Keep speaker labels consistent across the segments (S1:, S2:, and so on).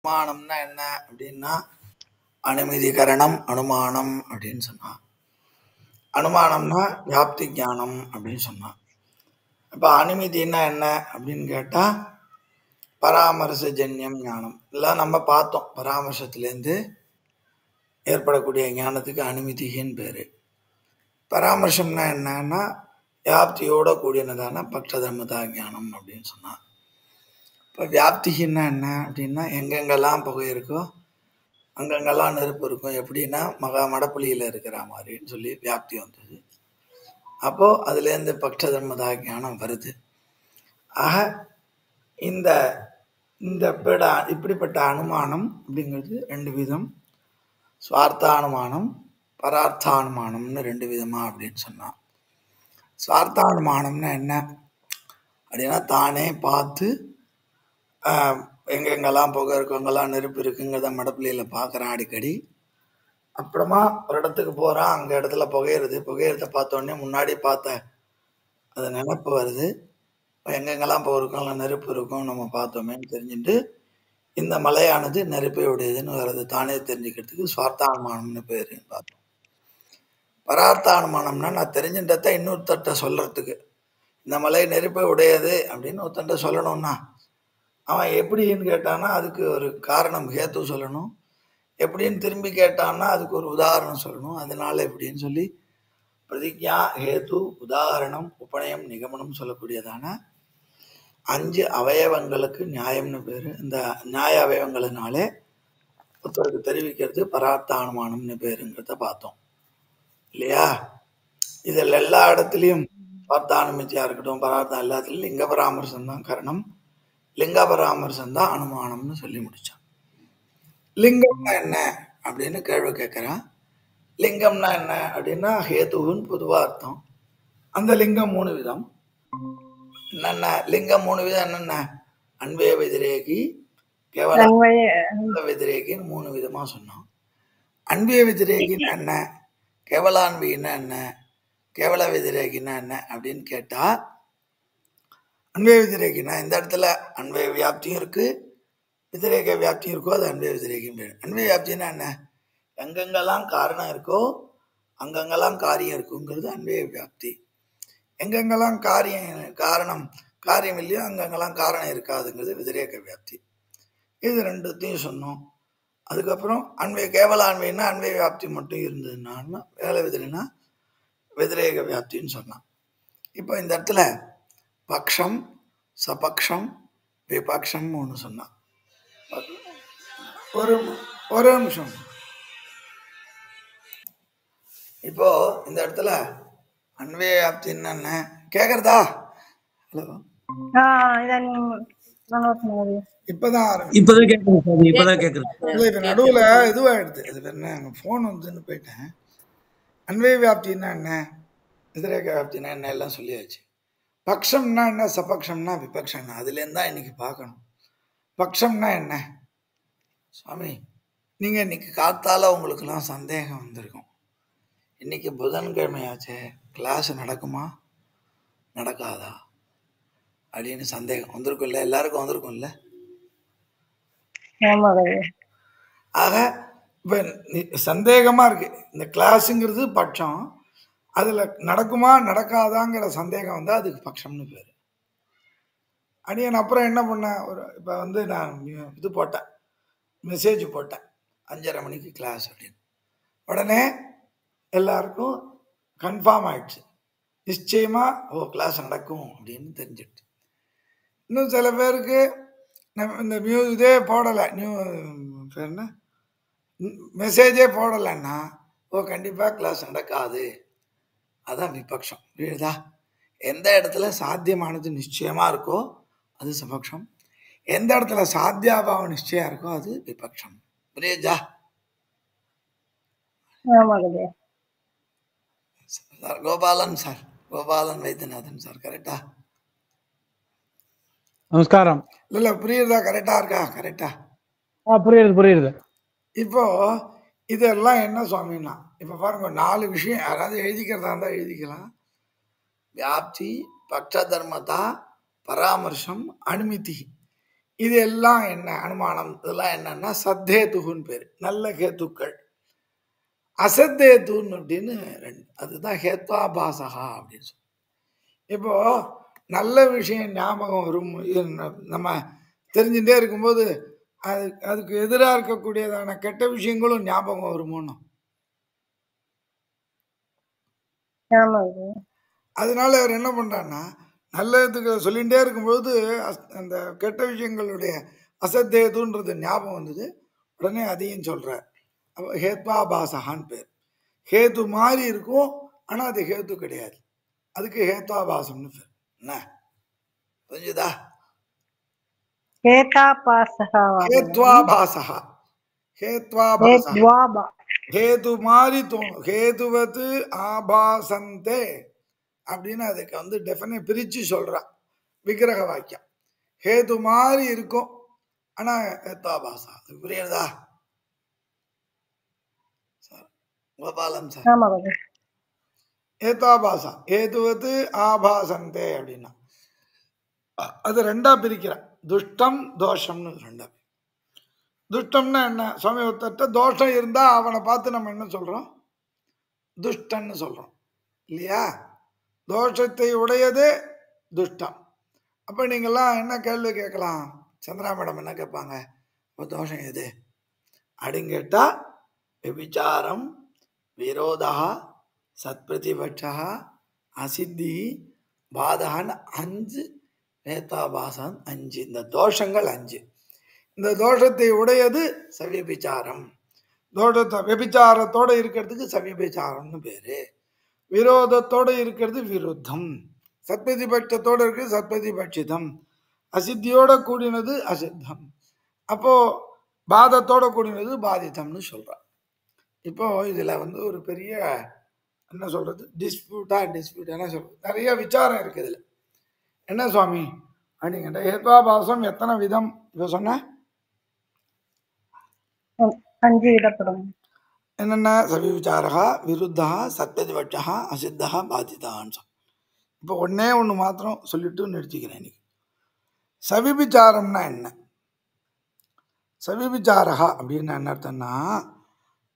S1: அனுமானம்னா என்ன அப்படின்னா அனுமதிகரணம் அனுமானம் அப்படின்னு சொன்னான். அனுமானம்னா வியாப்தி ஞானம் அப்படின்னு சொன்னான். இப்போ அனுமதினா என்ன அப்படின்னு கேட்டால் பராமர்சஜன்யம் ஞானம் எல்லாம் நம்ம பார்த்தோம். பராமர்சத்துலேருந்து ஏற்படக்கூடிய ஞானத்துக்கு அனுமதிகின்னு பேர். பராமர்சம்னா என்னன்னா வியாப்தியோட கூடியனதான பக்ஷதர்மதா ஞானம் அப்படின்னு சொன்னான். இப்போ வியாப்திகின்னா என்ன அப்படின்னா எங்கெங்கெல்லாம் புகை இருக்கோ அங்கங்கெல்லாம் நெருப்பு இருக்கும். எப்படின்னா மடப்புலியில் இருக்கிற மாதிரின்னு சொல்லி வியாப்தி வந்தது. அப்போது அதுலேருந்து பக்ஷதர்மதா ஞானம் வருது. ஆக இந்த இந்த இப்படிப்பட்ட அனுமானம் அப்படிங்கிறது ரெண்டு விதம். சுவார்த்தானுமானம் பரார்த்தானுமானம்னு ரெண்டு விதமா அப்படின்னு சொன்னான். சுவார்த்தானுமானம்னா என்ன அப்படின்னா தானே பார்த்து எங்கெங்கெல்லாம் புகை இருக்கவங்கெல்லாம் நெருப்பு இருக்குங்கிறத மடப்பிள்ளையில் பார்க்குறான் அடிக்கடி. அப்புறமா ஒரு இடத்துக்கு போகிறான், அங்கே இடத்துல புகையிறத பார்த்தோன்னே முன்னாடி பார்த்த அது நினப்பு வருது. எங்கெங்கெல்லாம் புகை இருக்கும் நெருப்பு இருக்கும் நம்ம பார்த்தோமேன்னு தெரிஞ்சுட்டு இந்த மலையானது நெருப்பை உடையதுன்னு வர்றது தானே தெரிஞ்சுக்கிறதுக்கு சுவார்த்தானுமானம்னு பேருன்னு பார்த்தோம். பரார்த்தானுமானம்னா நான் தெரிஞ்சுட்டத இன்னொருத்தட்ட சொல்கிறதுக்கு. இந்த மலை நெருப்பை உடையது அப்படின்னு ஒருத்தன்ட்ட சொல்லணும்னா அவன் எப்படின்னு கேட்டான்னா அதுக்கு ஒரு காரணம் ஹேத்து சொல்லணும். எப்படின்னு திரும்பி கேட்டான்னா அதுக்கு ஒரு உதாரணம் சொல்லணும். அதனால எப்படின்னு சொல்லி பிரதிஜா ஹேத்து உதாரணம் உபநயம் நிகமனம் சொல்லக்கூடியதான 5 அவயவங்களுக்கு நியாயம்னு பேர். இந்த நியாய அவயவங்களினாலே ஒருத்தருக்கு தெரிவிக்கிறது பரார்த்தானுமானம்னு பேருங்கிறத பார்த்தோம் இல்லையா? இதில் எல்லா இடத்துலையும் பார்த்தானுமிச்சியாக இருக்கட்டும் பரார்த்தம் எல்லாத்துலையும் லிங்க பராமர்சம் தான் கரணம், லிங்க பராமர்சம் தான் அனுமானம்னு சொல்லி முடித்தான். லிங்கம்னா என்ன அப்படின்னு கேள்வி கேட்குறான். லிங்கம்னா என்ன அப்படின்னா ஹேத்துன்னு பொதுவாக அர்த்தம். அந்த லிங்கம் 3 விதம். என்னென்ன லிங்கம் 3 விதம் என்னென்ன? அன்பே வெதிரேகி கேவல வெதிரேகின்னு 3 விதமாக சொன்னோம். அன்பே வெதிரேகின்னா என்ன, கேவலான்பின்னா என்ன, கேவல வெதிரேகின்னா என்ன அப்படின்னு கேட்டால் அன்பே வெதிரேகின்னா இந்த இடத்துல அன்பே வியாப்தியும் இருக்குது வெதிரேக வியாப்தியும் இருக்கோ அது அன்பே வெதிரேகின்னு பேர். அன்பே வியாப்தின்னா என்ன? எங்கெங்கெல்லாம் காரணம் இருக்கோ அங்கங்கெல்லாம் காரியம் இருக்குங்கிறது அன்பே வியாப்தி. எங்கெங்கெல்லாம் காரியம் இல்லையோ அங்கங்கெல்லாம் காரணம் இருக்காதுங்கிறது வெதிரேக வியாப்தி. இது ரெண்டுத்தையும் சொன்னோம். அதுக்கப்புறம் கேவல அன்பைன்னா அன்பே வியாப்தி மட்டும் இருந்ததுன்னா வேலை வெதிரினா வெதிரேக வியாப்தின்னு சொன்னான். இப்போ இந்த இடத்துல பக்ஷம் சபக்ஷம் விபக்ஷம் ஒன்று சொன்னான். ஒரு நிமிஷம். இப்போ இந்த இடத்துல அன்பே வியாப்தின்னு என்ன கேக்குறதா? ஹலோ நடுவுல இதுவாயிடுது. அது என்ன போன் வந்துன்னு போயிட்டேன். அன்பே வியாப்தின்னா என்ன, எதிரேக வியாப்தினா என்ன எல்லாம் சொல்லியாச்சு. பக்ஷம்னா என்ன, சபக்ஷம்னா விபக்ஷம்னா அதுலேருந்து தான் இன்னைக்கு பார்க்கணும். பக்ஷம்னா என்ன சுவாமி, நீங்கள் இன்னைக்கு காத்தால உங்களுக்கெல்லாம் சந்தேகம் வந்திருக்கும். இன்னைக்கு புதன்கிழமையாச்சே கிளாஸ் நடக்குமா நடக்காதா அப்படின்னு சந்தேகம் வந்திருக்கும்ல, எல்லாருக்கும் வந்திருக்கும்ல. ஆக இப்போ சந்தேகமா இருக்கு. இந்த கிளாஸுங்கிறது பட்சம், அதுல நடக்குமா நடக்காதாங்கிற சந்தேகம் வந்தா அதுக்கு பட்சம்னு பேரு. அடியன் அப்புறம் என்ன பண்ணேன், இப்போ நான் இது போட்டேன், மெசேஜ் போட்டேன் 5:30 மணிக்கு கிளாஸ் அப்படின்னு. உடனே எல்லாருக்கும் கன்ஃபார்ம் ஆயிடுச்சு, நிச்சயமா கிளாஸ் நடக்கும் அப்படின்னு தெரிஞ்சிடுச்சு. இன்னும் சில பேருக்கு இந்த இதே போடலை, என்ன மெசேஜே போடலைன்னா கண்டிப்பாக கிளாஸ் நடக்காது, அதான் விபக்ஷம். புரியுதா? எந்த இடத்துல சாத்தியமானது நிச்சயமா இருக்கோ அது சபக்ஷம், எந்த இடத்துல சாத்தியாபாவம் நிச்சயம் இருக்கோ அது விபக்ஷம். புரியுதா? கோபாலன் சார், கோபாலன் வைத்தியநாதன் சார் கரெக்டா?
S2: நமஸ்காரம்.
S1: இல்ல புரியுதா? கரெக்டா இருக்கா? கரெக்டா
S2: புரியுது.
S1: இப்போ இதெல்லாம் என்ன சுவாமின்னா, இப்ப பாருங்க 4 விஷயம் யாராவது எழுதிக்கிறதா இருந்தா எழுதிக்கலாம். வியாப்தி, பக்ஷதர்மதா, பராமர்சம், அனுமதி, இது எல்லாம் என்ன அனுமானம், இதெல்லாம் என்னன்னா சத்தேதுகுன்னு பேர், நல்ல கேத்துக்கள். அசத்தேதுன்னு அப்படின்னு ரெண்டு, அதுதான் ஹேத்வாபாசகா அப்படின்னு சொல்லி. இப்போ நல்ல விஷயம் ஞாபகம் வரும், நம்ம தெரிஞ்சுட்டே இருக்கும்போது அதுக்கு எதிராக இருக்கக்கூடியதான கெட்ட விஷயங்களும் ஞாபகம் வருமோன்னு. அதனால அவர் என்ன பண்றாருன்னா, நல்லதுக்கு சொல்லிகிட்டே இருக்கும்போது அந்த கெட்ட விஷயங்களுடைய அசத்தேதுன்றது ஞாபகம் வந்தது, உடனே அதையும் சொல்றார். அப்போ ஹேத்வாபாசகான்னு பேர். ஹேத்து மாதிரி இருக்கும், ஆனா அது ஹேத்து கிடையாது, அதுக்கு ஹேத்வாபாசம்னு பேர். என்ன புரிஞ்சுதா? ஹேத்வாபாசகா, ஹேத்வாபாசகா, ஹேது மாதிரி தோணும். ஹேதுவத்து ஆபாசந்தே அப்படின்னு அதுக்கு வந்து டெஃபினட் பிரிச்சு சொல்றா விக்கிரக வாக்கியம். ஹேது மாதிரி இருக்கும், ஆனா ஹேத்வாபாசா. புரியுறதா கோபாலம் சார்? ஹேத்வாபாசா, ஹேதுவத்து ஆபாசந்தே அப்படின்னா அது ரெண்டா பிரிக்கிற, துஷ்டம் தோஷம்னு ரெண்டா. துஷ்டம்னா என்ன? சுவாமி ஒருத்தட்ட தோஷம் இருந்தா அவனை பார்த்து நம்ம என்ன சொல்றோம்? துஷ்டன்னு சொல்றோம் இல்லையா? தோஷத்தை உடையது துஷ்டம். அப்ப நீங்கெல்லாம் என்ன கேள்வி கேட்கலாம்? சந்திரா மேடம் என்ன கேட்பாங்க, தோஷம் எது அப்படின்னு கேட்டா, விபிச்சாரம், விரோதா, சத்பிரதிபட்சா, அசித்தி, பாதகன் 5, ஹேத்வாபாசம் 5. இந்த தோஷங்கள் 5. இந்த தோஷத்தை உடையது சவிபிச்சாரம். தோஷத்தை விபிச்சாரத்தோட இருக்கிறதுக்கு சவிபிச்சாரம்னு பேரு. விரோதத்தோட இருக்கிறது விருத்தம். சத்பிரதிபட்சத்தோட இருக்கிறது சத்பிரதிபட்சிதம். அசித்தியோட கூடினது அசித்தம். அப்போ பாதத்தோட கூடினது பாதித்தம்னு சொல்றான். இப்போ இதுல வந்து ஒரு பெரிய என்ன சொல்றது, டிஸ்பியூட் என்ன சொல்றது, நிறைய விசாரம் இருக்கு இதுல. என்ன சுவாமி அப்படிங்கிற ஹேத்வாபாசம் எத்தனை விதம் இப்ப சொன்ன?
S3: 5 விதப்படும்.
S1: என்னென்ன? சவிவிச்சாரா, விருத்தா, சத்பிரதிபட்சா, அசித்தா, பாதிதான்னு சொல். இப்போ ஒன்னே ஒன்று மாத்திரம் சொல்லிட்டு நிறுத்திக்கிறேன். இன்னைக்கு சவிபிச்சாரம்னா என்ன? சவிபிச்சாரா அப்படின்னு என்ன அர்த்தம்னா,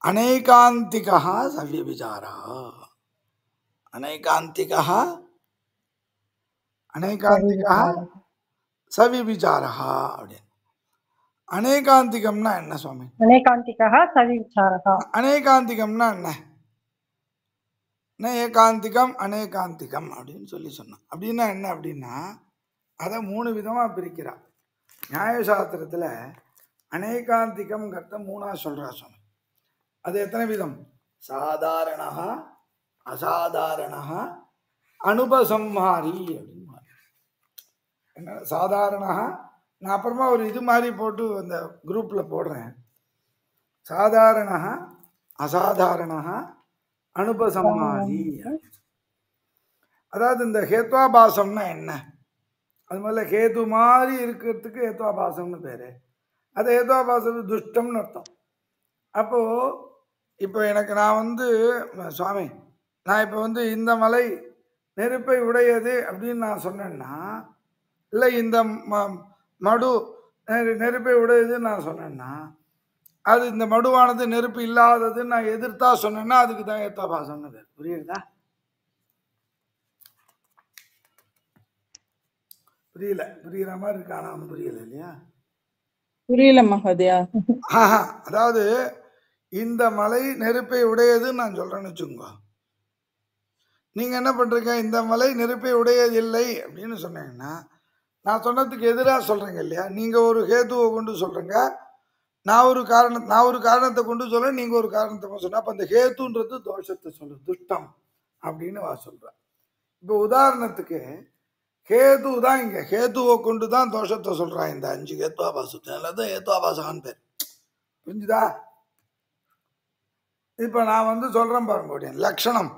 S1: அநேகாந்திகா சவிபிச்சாரா. அநேகாந்திகா சவிபிச்சாரா அப்படின்னு. அநேகாந்திகம்னா என்ன சுவாமி? அநேகாந்திகம்னா என்ன? ஏகாந்திகம் அநேகாந்திகம் அப்படின்னு சொல்லி சொன்னான். அப்படின்னா என்ன அப்படின்னா, அதை 3 விதமா பிரிக்கிறான். நியாயசாஸ்திரத்துல அநேகாந்திகம்ங்கிறத 3ஆ சொல்றா சுவாமி. அது எத்தனை விதம்? சாதாரண, அசாதாரண, அனுபசம்ஹாரி அப்படின்னு. என்ன சாதாரண? நான் அப்புறமா ஒரு இது மாதிரி போட்டு அந்த குரூப்ல போடுறேன். சாதாரண, அசாதாரண, அனுபசம்ஹாரி. அதாவது இந்த ஹேத்வாபாசம்னா என்ன? அது முதல்ல ஹேது மாதிரி இருக்கிறதுக்கு ஹேத்வாபாசம்னு பேரு. அது ஹேத்வாபாசம் துஷ்டம்னு அர்த்தம். அப்போ இப்போ எனக்கு நான் வந்து சுவாமி, நான் இப்போ வந்து இந்த மலை நெருப்பை உடையது அப்படின்னு நான் சொன்னேன்னா, இல்லை இந்த மடு நெருப்பை உடையதுன்னு நான் சொன்னேன்னா, அது இந்த மடுவானது நெருப்பு இல்லாததுன்னு நான் எதிர்த்தா சொன்னேன்னா அதுக்கு தான் ஹேத்வாபாசம்னு பேர். புரியுதா? புரியல? புரியுற மாதிரி இருக்கா? நான் புரியல இல்லையா?
S3: புரியல மகோதயா.
S1: அதாவது இந்த மலை நெருப்பை உடையதுன்னு நான் சொல்றேன்னு வச்சுக்கோங்க. நீங்க என்ன பண்றீங்க? இந்த மலை நெருப்பை உடையது இல்லை அப்படின்னு சொன்னீங்கன்னா, நான் சொன்னதுக்கு எதிராக சொல்றேங்க இல்லையா? நீங்க ஒரு ஹேதுவை கொண்டு சொல்றீங்க, நான் ஒரு காரணத்தை கொண்டு சொல்றேன், நீங்க ஒரு காரணத்தை சொன்ன. அப்ப அந்த ஹேத்துன்றது தோஷத்தை சொல்லு, துஷ்டம் அப்படின்னு சொல்றேன். இப்போ உதாரணத்துக்கு ஹேது தான், இங்க ஹேதுவை கொண்டு தான் தோஷத்தை சொல்றான். இந்த 5 ஹேத்வாபாசம் ஹேத்வாபாசகான்னு பேர். புரிஞ்சுதா? இப்ப நான் வந்து சொல்றேன் பாருங்க லட்சணம்.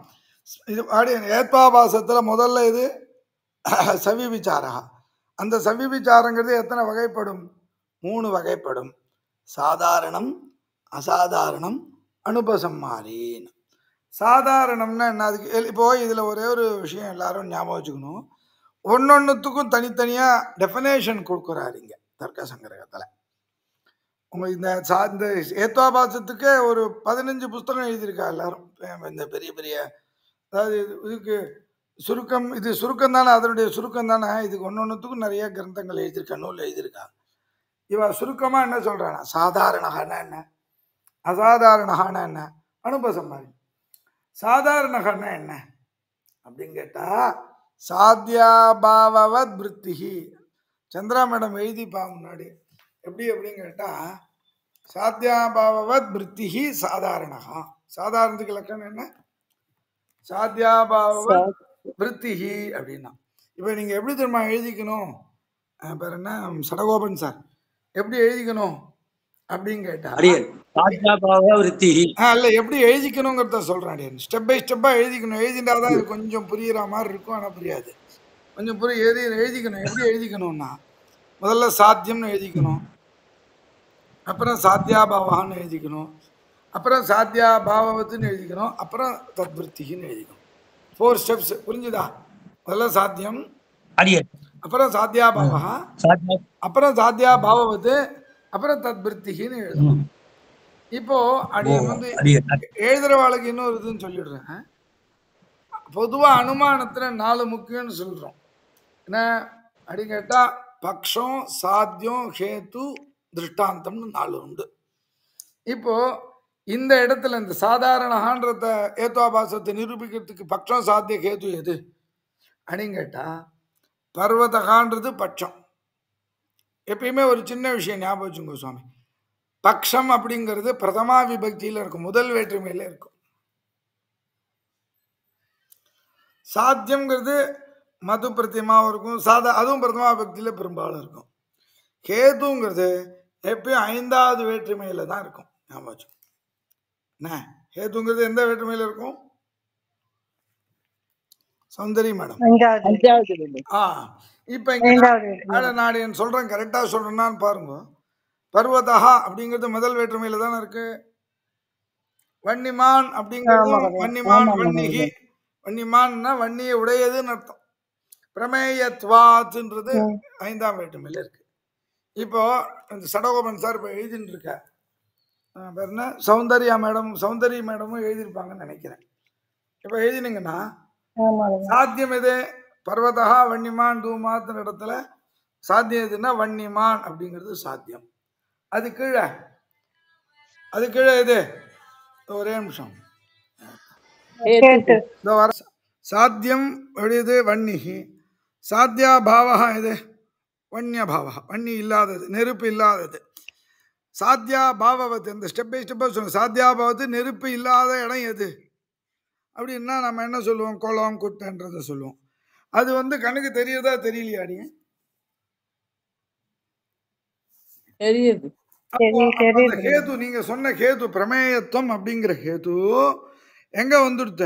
S1: இது ஹேத்வாபாசத்துல முதல்ல இது சவிபிச்சாரா. அந்த சவிபிச்சாரங்கிறது எத்தனை வகைப்படும்? 3 வகைப்படும். சாதாரணம், அசாதாரணம், அனுபசம்மாரின்னு. சாதாரணம்னா என்ன? அதுக்கு இப்போ இதுல ஒரே ஒரு விஷயம் எல்லாரும் ஞாபகம் வச்சுக்கணும். ஒன்னொன்னுத்துக்கும் தனித்தனியா டெஃபினேஷன் கொடுக்குறாருங்க. தர்க்க சங்கிரகத்தில். உங்களுக்கு இந்த ஏத்வாபாசத்துக்கே ஒரு 15 புஸ்தகம் எழுதியிருக்கா எல்லாரும். இந்த பெரிய பெரிய, அதாவது இதுக்கு சுருக்கம், இது சுருக்கம் தானே, அதனுடைய சுருக்கம் தானே. இதுக்கு ஒன்னொன்னுத்துக்கும் நிறைய கிரந்தங்கள் எழுதியிருக்கா, நூல் எழுதியிருக்கா. இவ சுருக்கமா என்ன சொல்றானா, சாதாரணகன்னா என்ன, அசாதாரணகன்னா என்ன, அனுபசம்பாதி. சாதாரணகன்னா என்ன அப்படின்னு கேட்டா, சாத்தியாபாவவத் விருத்திஹி. சந்திரா மேடம் எழுதிப்பா முன்னாடி. எப்படி அப்படின்னு கேட்டா, சாத்தியாபாவவத் விருத்திஹி சாதாரணகா. சாதாரணத்துக்கு இலக்கணம் என்ன, சாத்தியாபாவவத் விருத்திஹி அப்படின்னா. இப்போ நீங்க எப்படி தெரியுமா எழுதிக்கணும், பேர் என்ன, சடகோபன் சார், எப்படி எழுதிக்கணும் அப்படின்னு கேட்டா, இல்ல எப்படி எழுதிக்கணுங்கிறத சொல்றேன். ஸ்டெப் பை ஸ்டெப்பா எழுதிக்கணும். எழுதிட்டாதான் இது கொஞ்சம் புரியுற மாதிரி இருக்கும். ஆனா புரியாது, கொஞ்சம் எழுதிக்கணும். எப்படி எழுதிக்கணும்னா, முதல்ல சாத்தியம்னு எழுதிக்கணும், அப்புறம் சாத்தியாபாவான்னு எழுதிக்கணும், அப்புறம் சாத்தியாபாவத்துன்னு எழுதிக்கணும், அப்புறம் தத்விருத்தின்னு எழுதிக்கணும். 4 ஸ்டெப்ஸ். புரிஞ்சுதா? முதல்ல சாத்தியம், அப்புறம் சாத்தியாபாவா, அப்புறம் சாத்தியாபாவத்து, அப்புறம் தத்விருத்தின்னு எழுதணும். இப்போ அடியன் வந்து எழுதுறவாளுக்கு இன்னொரு இதுன்னு சொல்லிடுறேன். பொதுவா அனுமானத்துல 4 முக்கியம்னு சொல்றோம். என்ன அப்படி கேட்டா, பக்ஷம், சாத்தியம், ஹேத்து, திருஷ்டாந்தம்னு 4 உண்டு. இப்போ இந்த இடத்துல இந்த சாதாரணன்ற ஏத்வாபாசத்தை நிரூபிக்கிறதுக்கு பக்ஷம், சாத்திய, ஹேத்து எது அப்படின்னு கேட்டா, பர்வதகான்றது பட்சம். எப்பயுமே ஒரு சின்ன விஷயம் ஞாபகம் வச்சுங்க சுவாமி, பக்ஷம் அப்படிங்கிறது பிரதமா விபக்தியில இருக்கும், முதல் வேற்றுமையில இருக்கும். சாத்தியம்ங்கிறது மது பிரத்தியமாவும் இருக்கும், அதுவும் பிரதமா விபக்தியில பெரும்பாலும் இருக்கும். ஹேதுங்கிறது எப்பயும் 5வது வேற்றுமையில தான் இருக்கும். ஞாபகம் வச்சு. என்ன ஹேதுங்கிறது எந்த வேற்றுமையில இருக்கும்? சௌந்தரி மேடம். இப்ப நான் சொல்றேன், கரெக்டா சொல்றேன்னு பாருங்க. பர்வதா அப்படிங்கிறது முதல் வேற்றுமையில தானே இருக்கு. வன்னிமான் அப்படிங்கிறது வன்னிமான், வன்னிகி. வன்னிமான்னா வன்னியை உடையதுன்னு அர்த்தம். பிரமேயத்வாத்ன்றது 5ஆம் வேற்றுமையில இருக்கு. இப்போ இந்த சடகோபன் சார் இப்போ எழுதிட்டு இருக்க என்ன, சௌந்தர்யா மேடம், சௌந்தரி மேடமும் எழுதியிருப்பாங்கன்னு நினைக்கிறேன். இப்போ எழுதினீங்கன்னா சாத்தியம் எது, பர்வதா வன்னிமான் தூமாத்தின இடத்துல சாத்தியம் எதுன்னா வன்னிமான் அப்படிங்கிறது சாத்தியம். அது கீழே எது, ஒரே நிமிஷம், சாத்தியம் எது, வன்னிகி. சாத்தியா பாவா எது, வன்னிய பாவா, வன்னி இல்லாதது, நெருப்பு இல்லாதது. சாத்தியா பாவவத்து, இந்த ஸ்டெப் பை ஸ்டெப்பாக சொல்லுவோம். சாத்தியா பாவத்து நெருப்பு இல்லாத இடம் எது அப்படின்னா நம்ம என்ன சொல்லுவோம், குளம், குட்டைன்றதை சொல்லுவோம். அது வந்து கண்ணுக்கு தெரியறதா தெரியலையா நீங்க?
S3: தெரியுது.
S1: ஹேது, நீங்க சொன்ன ஹேது பிரமேயத்துவம் அப்படிங்கிற ஹேது எங்க வந்துடுத்த,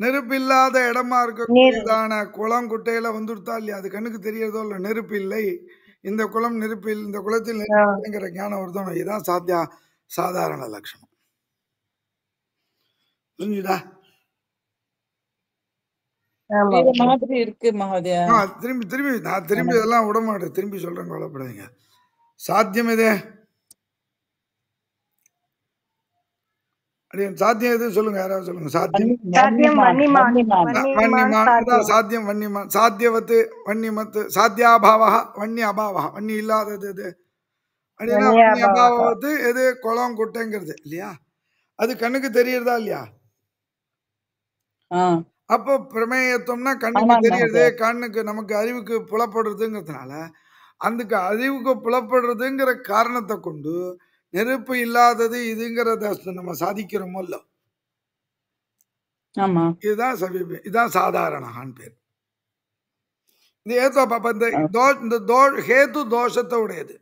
S1: நெருப்பு இல்லாத இடமா இருக்கக்கூடியதான குளம், குட்டையில வந்துடுத்தா இல்லையா? அது கண்ணுக்கு தெரியறதோ இல்லை, நெருப்பு இல்லை, இந்த குளம் நெருப்பு, இந்த குளத்தில் நெருப்புங்கிற ஞானம் வருதோ. இதுதான் சாதாரண லட்சணம். புரிஞ்சுதா?
S3: மாதிரி இருக்கு மகோதயா.
S1: திரும்பி நான் இதெல்லாம் விட மாட்டேன், திரும்பி சொல்றேன், கவலைப்படாதீங்க. சாத்தியம் எது, சாத்தியம் எது சொல்லுங்க, யாராவது சொல்லுங்க. சாத்தியம் வன்னிமான், சாத்தியம் வன்னிமான், சாத்தியவத்து வன்னிமத்து, சாத்தியாபாவா வன்னி அபாவா, வன்னி இல்லாதது எது அப்படின்னா வன்னி அபாவத்து எது, குளம், குட்டைங்கிறது இல்லையா? அது கண்ணுக்கு தெரியறதா இல்லையா? அப்போ பிரமேயத்துவம்னா கண்ணுக்கு தெரியறது, கண்ணுக்கு நமக்கு அறிவுக்கு புலப்படுறதுங்கிறதுனால, அதுக்கு அறிவுக்கு புலப்படுறதுங்கிற காரணத்தை கொண்டு நெருப்பு இல்லாதது இதுங்கிறத நம்ம சாதிக்கிறோமோ இல்ல. இதுதான் சமீபம், இதுதான் சாதாரணான்னு பேர். இந்த ஹேது தோஷத்தை உடையது,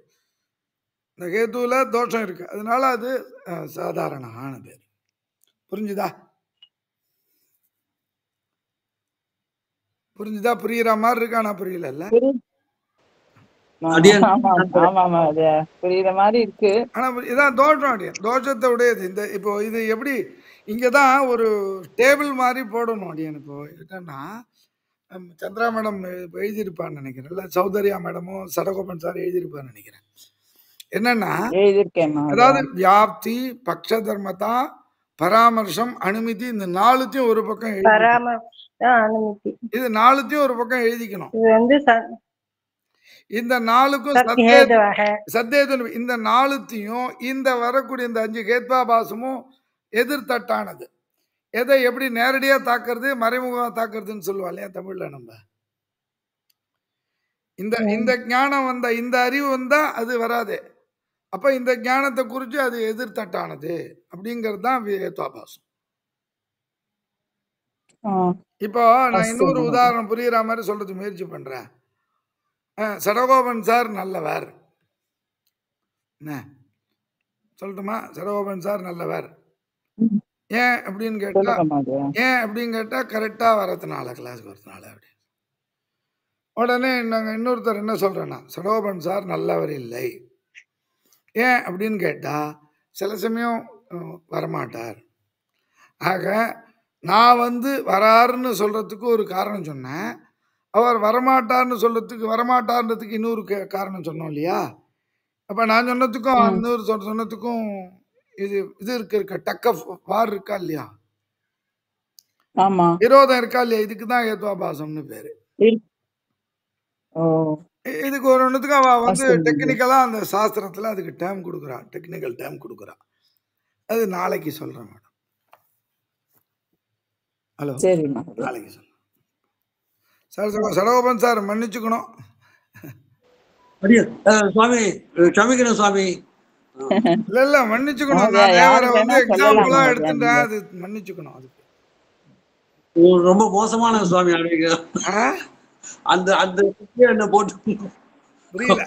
S1: இந்த ஹேதுல தோஷம் இருக்கு, அதனால அது சாதாரணான பேர். புரிஞ்சுதா? புரியுற மாதிரி இருக்கு, ஆனா புரியல.
S3: புரியுற மாதிரி இருக்கு,
S1: ஆனா இதான் தோஷம், தோஷத்தை உடையது. இந்த இப்போ இது எப்படி, இங்கதான் ஒரு டேபிள் மாதிரி போடணும் அடியன். இப்போ என்னன்னா, சந்திரா மேடம் எழுதியிருப்பான்னு நினைக்கிறேன், இல்ல சௌதர்யா மேடமும் சடகோபன் சார் எழுதியிருப்பான்னு நினைக்கிறேன். என்னன்னா,
S3: எழுதியிருக்கேன் மகோதயா.
S1: அதாவது வியாப்தி, பக்ஷ தர்மதா, பராமர்சம், அனுமதி, இந்த 4த்தையும் ஒரு பக்கம்
S4: அனுமதி.
S1: இது 4த்தையும் ஒரு பக்கம் எழுதிக்கணும்.
S4: இது வந்து
S1: இந்த 4க்கும் சத்தேது, இந்த 4த்தையும் இந்த வரக்கூடிய இந்த 5 கேத்வாபாசமும் எதிர்த்தட்டானது. எதை எப்படி நேரடியா தாக்குறது, மறைமுகமா தாக்குறதுன்னு சொல்லுவா இல்லையா தமிழ்ல நம்ம. இந்த ஞானம் வந்தா, இந்த அறிவு வந்தா அது வராது. அப்ப இந்த ஞானத்தை குறிச்சு அது எதிர்த்தட்டானது அப்படிங்கிறது தான் கேத்வாபாசம். இப்போ நான் இன்னொரு உதாரணம் புரியுற மாதிரி சொல்றது முயற்சி பண்றேன். சடகோபன் சார் நல்லவர், என்ன சொல்லட்டுமா? சடகோபன் சார் நல்லவர். ஏன் அப்படின்னு கேட்டா கரெக்டா வரதுனால, கிளாஸுக்கு வரதுனால. அப்படி உடனே நாங்க இன்னொருத்தர் என்ன சொல்றேன்னா, சடகோபன் சார் நல்லவர் இல்லை. ஏன் அப்படின்னு கேட்டா சில சமயம் வரமாட்டார். ஆக நான் வந்து வராருன்னு சொல்றதுக்கு ஒரு காரணம் சொன்னேன், அவர் வரமாட்டார்னு சொல்றதுக்கு, வரமாட்டார்ன்றதுக்கு இன்னொரு காரணம் சொன்னோம் இல்லையா? அப்ப நான் சொன்னதுக்கும் இன்னொரு சொன்னதுக்கும் இது இருக்க டக் ஆஃப் வார் இருக்கா இல்லையா, விரோதம் இருக்கா இல்லையா? இதுக்குதான் ஏத்வாபாசம்னு பேரு. இதுக்கு ஒரு ஒண்ணுத்துக்கு அவ வந்து டெக்னிக்கலா அந்த சாஸ்திரத்துல அதுக்கு டேர்ம் கொடுக்குறான், டெக்னிக்கல் டேர்ம் கொடுக்குறான். அது நாளைக்கு சொல்றேன் மேடம். ஹலோ, நாளைக்கு சொல்றேன் சார். சடகோபன் சார் மன்னிச்சுக்கணும்.
S5: சுவாமி க்ஷமிக்கணும் சுவாமி.
S1: இல்ல மன்னிச்சுக்கணும், நான் வந்து எக்ஸாம்பிளா எடுத்துட்டேன், அது மன்னிச்சுக்கணும். அது
S5: ரொம்ப மோசமான சுவாமி. அந்த அந்த என்ன போட்டு
S1: புரியல.